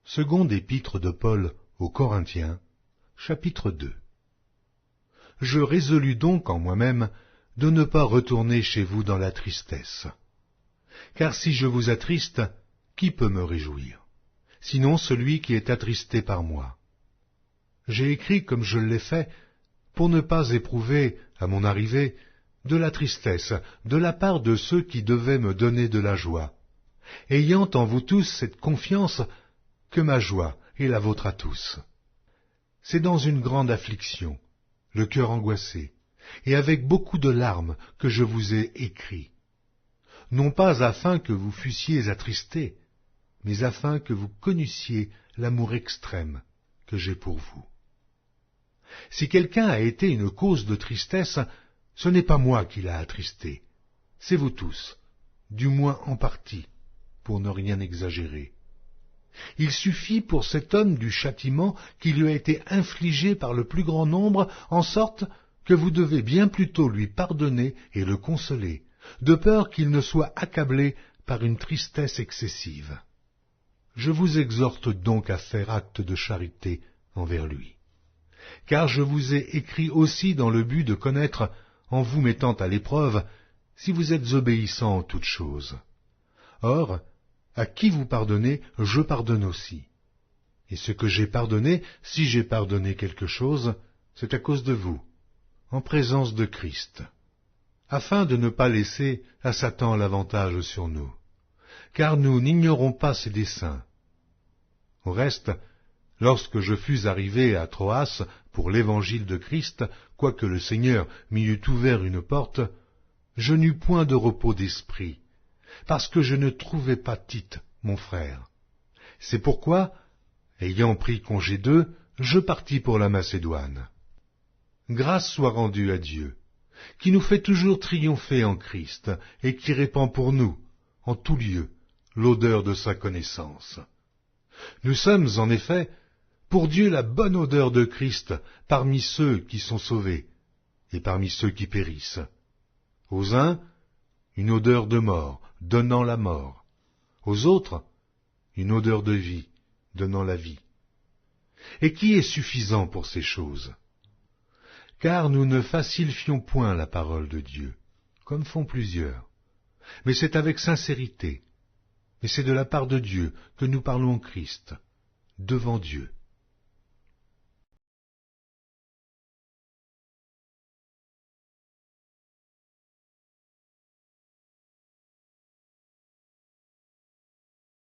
Seconde épître de Paul aux Corinthiens, chapitre 2. Je résolus donc en moi-même de ne pas retourner chez vous dans la tristesse. Car si je vous attriste, qui peut me réjouir, sinon celui qui est attristé par moi? J'ai écrit comme je l'ai fait, pour ne pas éprouver, à mon arrivée, de la tristesse de la part de ceux qui devaient me donner de la joie, ayant en vous tous cette confiance que ma joie est la vôtre à tous. C'est dans une grande affliction, le cœur angoissé, et avec beaucoup de larmes que je vous ai écrit, non pas afin que vous fussiez attristés, mais afin que vous connussiez l'amour extrême que j'ai pour vous. Si quelqu'un a été une cause de tristesse, ce n'est pas moi qui l'a attristé, c'est vous tous, du moins en partie, pour ne rien exagérer. Il suffit pour cet homme du châtiment qui lui a été infligé par le plus grand nombre, en sorte que vous devez bien plutôt lui pardonner et le consoler, de peur qu'il ne soit accablé par une tristesse excessive. Je vous exhorte donc à faire acte de charité envers lui. Car je vous ai écrit aussi dans le but de connaître, en vous mettant à l'épreuve, si vous êtes obéissants en toutes choses. Or, à qui vous pardonnez, je pardonne aussi. Et ce que j'ai pardonné, si j'ai pardonné quelque chose, c'est à cause de vous, en présence de Christ, afin de ne pas laisser à Satan l'avantage sur nous, car nous n'ignorons pas ses desseins. Au reste, lorsque je fus arrivé à Troas pour l'évangile de Christ, quoique le Seigneur m'y eût ouvert une porte, je n'eus point de repos d'esprit, parce que je ne trouvais pas Tite, mon frère. C'est pourquoi, ayant pris congé d'eux, je partis pour la Macédoine. Grâce soit rendue à Dieu, qui nous fait toujours triompher en Christ, et qui répand pour nous, en tout lieu, l'odeur de sa connaissance. Nous sommes, en effet, pour Dieu la bonne odeur de Christ parmi ceux qui sont sauvés, et parmi ceux qui périssent. Aux uns, une odeur de mort, donnant la mort. Aux autres, une odeur de vie, donnant la vie. Et qui est suffisant pour ces choses? Car nous ne facilifions point la parole de Dieu, comme font plusieurs, mais c'est avec sincérité, mais c'est de la part de Dieu que nous parlons Christ, devant Dieu.